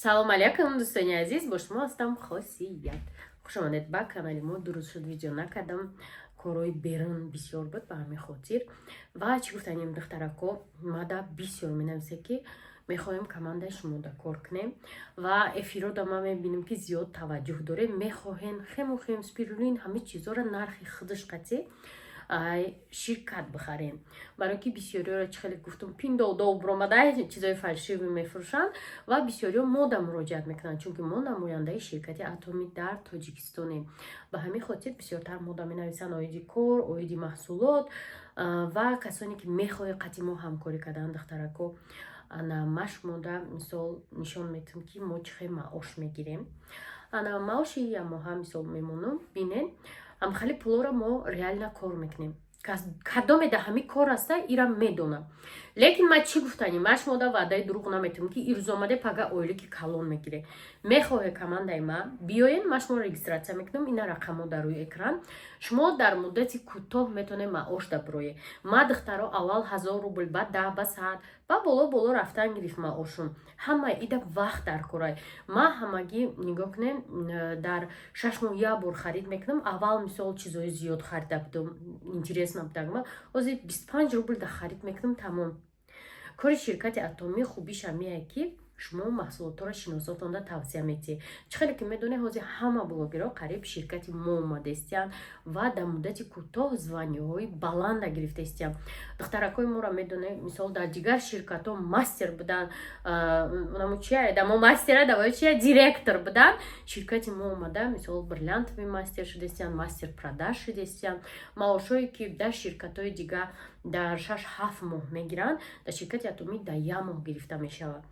салом алейкум дӯстони азиз, бо шумо ҳастам Хосият. Хуш омадед ба канали мо. Ду рӯз шуд видео накардам, корои берун бисёр буд, ба ҳамин хотир. Ва чӣ гуфтанем духтарако мада бисёр менависе ки мехоҳем командаи шумода кор кунем ва эфирода ма мебинем ки зиёд таваҷҷӯҳ дорем, мехоҳем хем спирулин ҳама чизора нархи худаш қатӣ ширкат бихарем, барои ки бисёриёро чӣ хеле гуфтам пиндов бромадай чизои фальшивӣ мефурӯшанд ва бисёриё мода муроҷиат мекунанд, чунки мо намояндаи ширкати Атоми дар Тоҷикистонем. Ба ҳамин хотир бисёртар мода менависанд, оиди кор, оиди маҳсулот ва касоне ки мехоҳе қатъи мо ҳамкорӣ кардан духтарако ана маш мода мисол нишон метим ки мо чӣ хеле маош мегирем. Ана маоши ямоҳа мисол мемонам бинен амхали пулора мо реально кор мекунем. Кадомеда ҳами кор аста ира медонам. Лекин ма чӣ гуфтанем маш мода ваъдаи дурӯғ наметам ки ирӯз омаде пага ойлики калон мегире. Мехоҳе командаи ма биёен, машмо регистратсия мекунам, ина рақамо дар рӯи экран. Шумо дар муддати кӯтоҳ метавонед маош даброед. Ма духтаро аввал 1000 рубл, баъд 10, баъд 100, ба боло рафтан гирифт маошум. Ҳама ида вақт дар корай. Ма ҳамагӣ нигоҳ кунем дар 6 моҳ як бор харид мекунам. Аввал мисол чизои зиёд харида будам, интересно будагма. Ҳозир 25 рубл да харид мекунам, тамом. Кори ширкати Атоми хубиш ҳамие ки шумо маҳсулотро шиносотонда тавсия метиҳед. Чӣ хеле ки медонед ҳозир ҳама блогерҳо қариб ширкати мо омадаистиянд ва дар муддати кӯтоҳ званиёҳои баланда гирифтаистиянд. духтаракои моро медонед, мисол дар дигар ширкатҳо мастер будан, дамо мастера давои чия директор будан, ширкати мо омада мисол бриллиантовый мастер шудаистиянд, мастер продаж шудаистиянд. маошҳое ки дар ширкатҳои дигар дар 6-7 моҳ мегиранд, дар ширкати Атоми дар 1 моҳ гирифта мешавад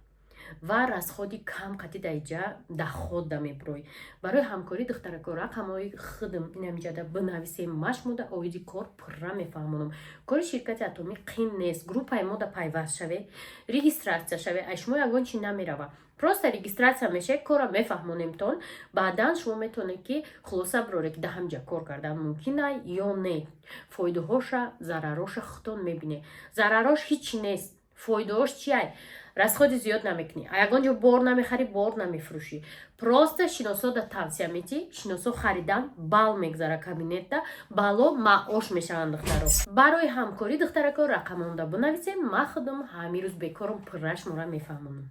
ва расходи кам қатӣ даиҷа дахода меброи. Барои ҳамкорӣ духтарако рақамҳои худам инамҷада бинависем, машмуда оиди кор пурра мефаҳмонам. Кори ширкати Атоми қин нест. Группаи мода пайваст шавед, регистратсия шавед, ай шумо ягон чи намерава. Просто регистратсия мешавед, кора мефаҳмонемтон. Баъдан шумо метавонед ки хулоса бироре ки дар ҳамҷа кор кардан мумкин ай ё не. Фоидаҳоша, зарароша худтон мебинед. Зарарош ҳичи нест. Фоидаҳош чи ай? расходи зиёд намекунӣ. Ягон ҷо бор намехарӣ, бор намефурӯшӣ. Просто шиносо да тавсия метӣ, шиносо харидан бал мегзара кабинетда, бало маош мешаванд духтаро. Барои ҳамкорӣ духтарако рақамонда бинависем, ма худам ҳамин рӯз бекорам, пурра шуморо мефаҳмонам.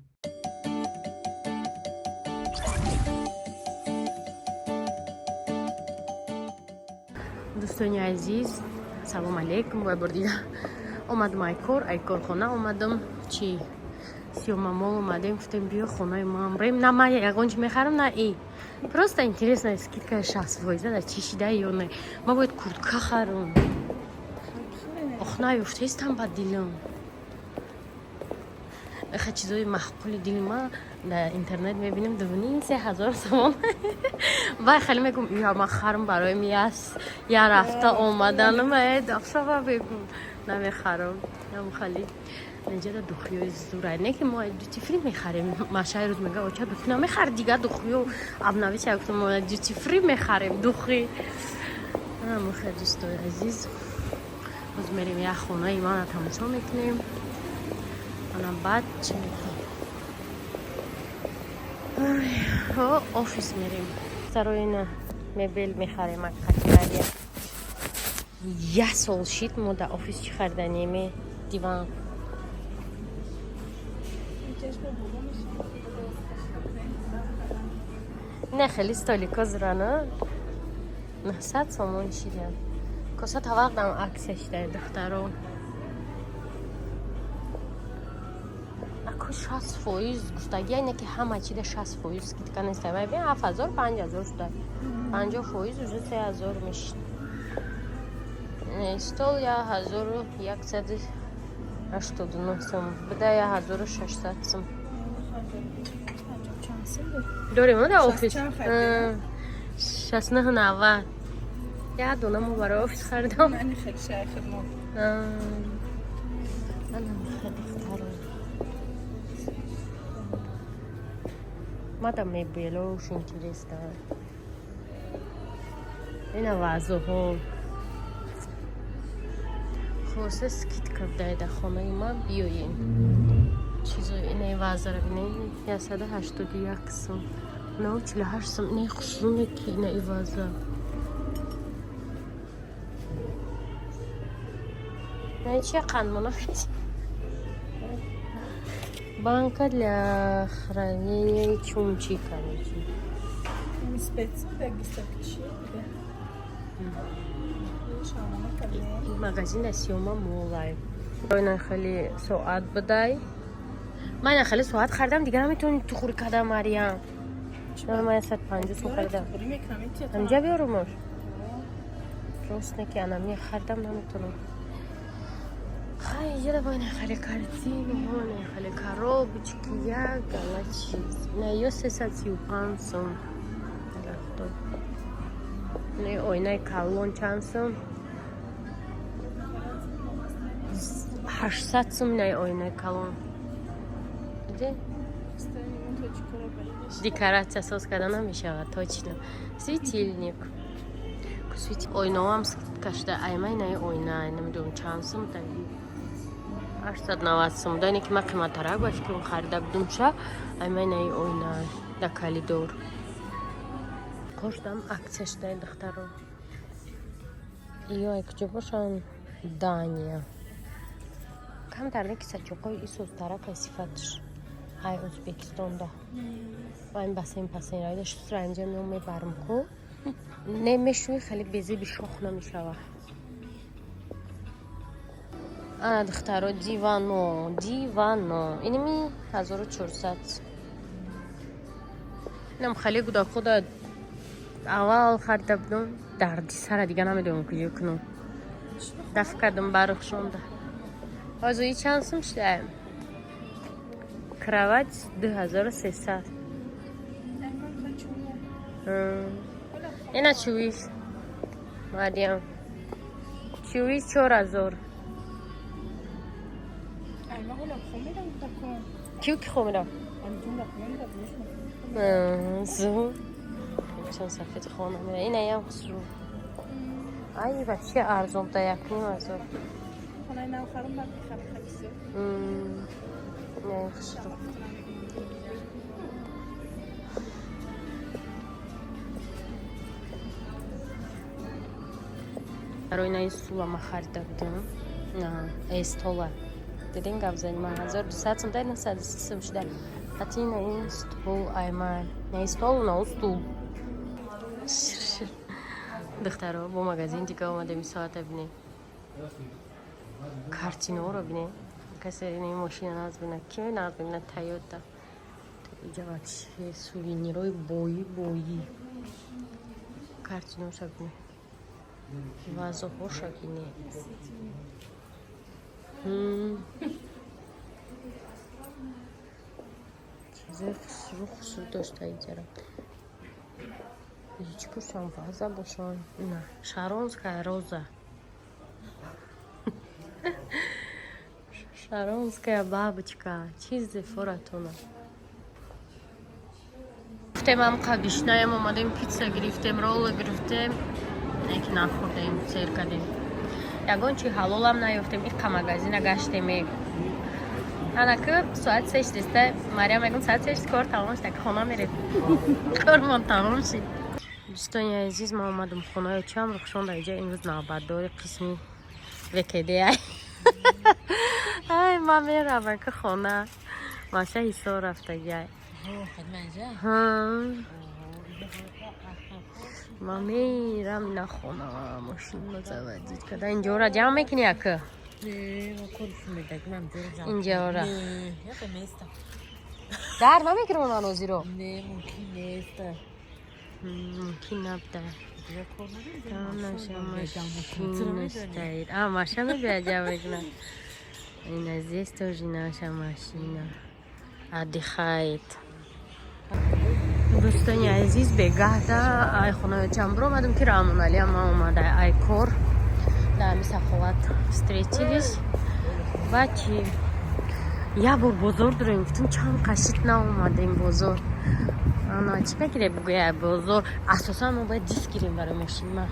дӯстони азиз, салом алейкум. Бо бор дигар омадам ай кор, ай корхона омадам. Чи сиёмамол омадем, гуфтем биё хонаи ма амрем. На ма ягон чи мехарам, на и. Просто интересно, скидка 60% да чишида ё не. Ма бояд куртка харам. Ох, наёфтестам ба дилам. Эха чизои маҳқули дили ма дар интернет мебинем 2,5-3,000 сомон. Вай хеле мегум ё ма харам бароим я рафта омаданам, дахшава бегу намехарам. Ям хали неҷада духиёи зурай. Не ки мо дюти фри мехарем. Машай рӯз мега оча духи намехар, дига духиё абнависа гуфтам мо дюти фри мехарем духи. Мо хеле дӯстои азиз, ҳозир мерем як хонаи мана тамошо мекунем. Ана баъд чӣ мекунем? Офис мерем. Сарои ина мебел мехарем. Аккатирия. Я сол шид мо дар офис чӣ хариданем? Диван. Не хеле столика зурана. 900 сомон шидан. Коса тавақдам аксия шидай духтаро. Ако 60% гуфтаги айна ки ҳама чида 60% скидка неста. Ма бин 7000 5000 шуда. 50% уже 3000 мешид. Стол 1189 сом. Буда 1600 сом. داریم اون در آفیس 69 یه دونه مو برای آفیس خریدم. من خیلی شیخ ما من خیلی اختارم مادم میبیلوش اینترستان این وضع ها خلاصه سکیت کرده در خانه من بیاین چیزای اینه وازره بینه 181 سوم نه 48 سوم اینه خشونه که اینه وازه نه چه قانونه банка для хранения чумчи, короче. магазин асиома молай. اینا خیلی ساعت بدای. من خیلی ساعت خریدم دیگه نمیتونی تو خوری کدام مریم. من 150 سو خریدم. همینجا بیارمش. راست نکی انا خریدم نمیتونم. خیلی جدا باید خیلی کارتینی هونه خیلی коробочки یا گلا چیز نه یا 335 سوم نه اوینای کالون چند سوم 800 сум на ойна калон. Иди. Декорация соскада намешава, точно. Светильник. Ойноам кашта аймай на ойна, намидум чанд сум таги. 890 сум. Дайне ки ма қиматтарак баш ки харида будумша, аймай на ойна да калидор. Коштам акцияш дай духтаро. Иё куҷо бошан Дания. کم در نکی سچوقای ای سوزتره که صفتش های ازبکستان ده و این بسیم پسین رای داشت سر انجام نیم میبرم که نمیشوی خیلی بیزی بیشخ نمیشوه انا دخترها دیوانو اینی می 1400 اینم خیلی گودا خود اول خریده بدم دردی سر دیگه نمیدونم کجا کنم دفع کردم برخشونده Азуи чанд сум шуда? Кровать 2300. Ина чуиш? Марьям. Чуиш 4000. Кю ки хомида? Зу. Чон сафет хона мира. Ина ям хусру. Ай вообще арзон да як ним азор. نه خرم بعد خرسه نه خشرو برای این سولا ما خریده بودم نه استولا دیدین گفت من 1200 سم دارم 930 سم شده حتی این استول ایمان نه استول نه استول دخترها با مغازین دیگه اومده می ساعت ببینیم کارتینو رو بینه کسی این ماشین ناز بینه کی ناز بینه تایوتا اینجا وقتی سووینیروی بویی کارتینو شب بینه وازو خوش بینه چیزای خسرو داشته اینجا هیچ کشم وازا باشن نه شارونسکا روزا Шаронская бабочка. Чизи форатона. Гуфтем ам қабишнаям омадем пицца гирифтем, ролло гирифтем. Неки нахӯрдем, сер кардем. Ягон чи ҳалолам наёфтем, иққа магазина гаштем. Анаки соат 6 деста, Марьям мегӯм соат 6 кор тамом шуда, ки хона мерем. Кормон тамом шид. Дӯстони азиз, ман омадам хонаи чам рухшонда инҷа имрӯз навбатдори қисми ВКД. ای ما میرم که خونه ماشه حسار رفتگی ما میرم اینا خونه ماشین مزودید کده اینجا را جمع میکنی اکه؟ اینجا را در نمیکنم منوزی رو؟ نه ممکن نیست ممکن نبده машина биадявригна. И здесь тоже наша машина отдыхает. Достойни азиз бегада ай хонаи чамбро мадам ки рамонали ама омада ай кор да мисаховат встретились ва чи я бор бозор дорем гуфтам чанд қашид наомадем бозор ана чӣ фикре бугӯя бозор асосан мо бояд диск гирем барои мошин ма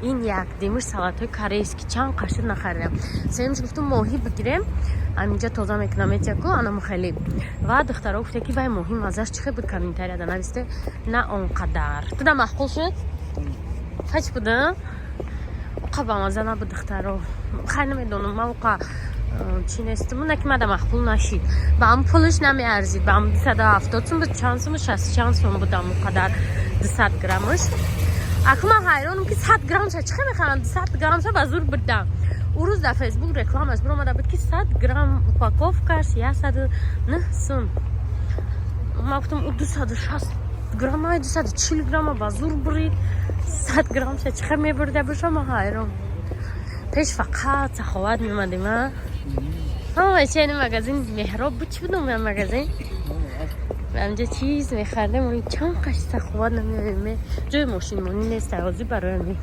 این یک دیمش سالاتای کاره‌ای که چند قاشق نخریدم. سومیش گفتم ماهی بگیریم. همینجا تازه میکنم چکو آنم خیلی. و دخترها گفته که وای ماهی مزهش چقدر بود کردن اینطوری دادن نوشته نه اونقدر. تو ده معقول شد؟ هیچ بودن؟ قبل مزه نبود دخترها. خیلی نمیدونم موقع چی نیستم اون که مده مخبول نشید با هم پولش نمی ارزید با هم 270 سون بود چانسم 60 سون بود اونقدر 200 گرمش اکنون من حیرانم که 100 گرمش چه میخرن 200 گرمش به زور بردم اون روز در فیسبوک رکلامش برام اومده بود که 100 گرم اپاکوفکا 109 سون من گفتم اون 260 گرم نه 240 گرم به زور برید 100 گرمش چه میبرده بشه من حیران پیش فقط سخاوت میمدیم ها چه این مغازین مهراب بود چی بودم این مغازین همجا چیز میخردم ولی چند قش سخاوت نمیدیم جای ماشین مانی نیست تقاضی برای می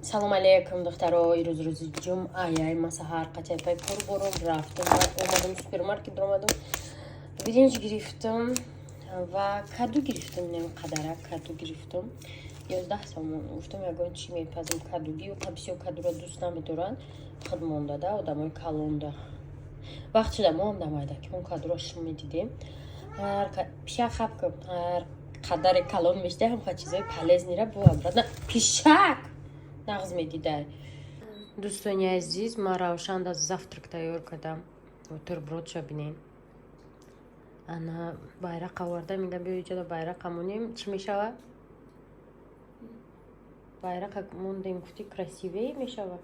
سلام علیکم دخترها روز جمعه من سحر قطعه پای کار برم رفتم اومدم سوپرمارکت اومدم برنج گرفتم و کدو گرفتم نیم قدره کدو گرفتم 11 سومون گفتم یگان چی میپزم کدوگی و بسیار کدو را دوست نمیدارن خودمون داده آدمای کلونده وقت شده ما هم دمایده که اون کدو را شما میدیدیم پیشک خب کن هر قدر کلون میشته هم خواهد چیزای پلیز نیره بو برد نه پیشک نغز میدیده دوستانی عزیز ما روشن از завтрак تیار کردم бутерброд شو بینین انا байрақ آورده میگم بیا اینجا байрақ همونیم چی میشود؟ байрақ موندیم گفتی красивее میشود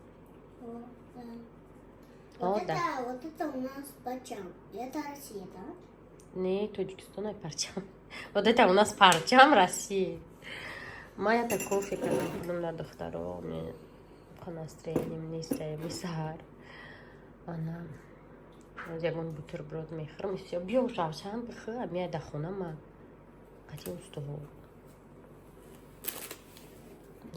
Вот это у нас парчам. Это Россия, да? Не, Таджикистан и парчам. Вот это у нас парчам России. Моя так кофе, когда на доктору, мне по настроению, мне настроение сахар. Она ягон бутерброд мехром, и все. Бьё жавшан, бихы, а меня дахуна ма. Хотел устову.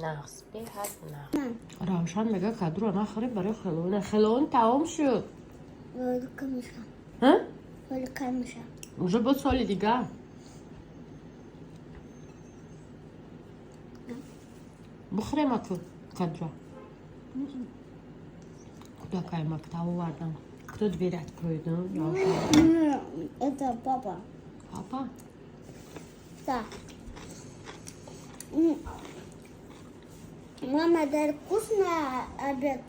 نقص به هست نقص روشن میگه کدو نخوری برای خلونه خلون تمام شد Только Миша. ها؟ Только Миша. уже بود سال دیگه بخوریم اکو کدو کدو که مکتبو وردم کدو دویرت کویدم روشن Это папа. پاپا Да. Мама дает вкусный обед.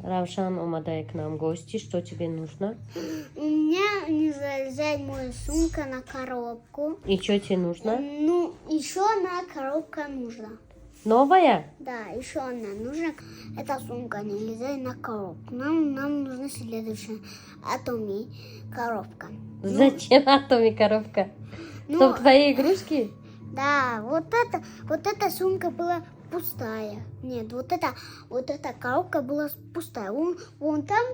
روشن اومده к нам гости что тебе нужно У меня не залезает моя сумка на коробку. и что тебе нужно Ну, еще одна коробка нужна. новая Да, еще одна нужна. Эта сумка не лезает на коробку. Нам нужна следующая Атоми коробка. зачем атоми коробка Ну, чтоб твои игрушки да, вот эта сумка была пустая. Нет, вот эта коробка была пустая. Вон там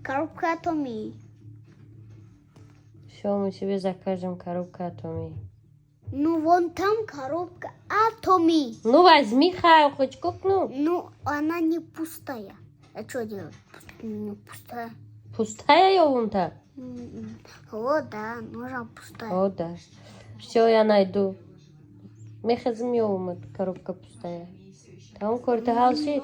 коробка Атоми. все мы тебе закажем коробку атоми Ну, вон там коробка Атоми. ну возьми хай хоть купну Ну, она не пустая. А что делать? Не пустая. пустая ёвунта Вот, да, нужна пустая. о да все я найду мехазм ёвумат коробка пустая там корта халши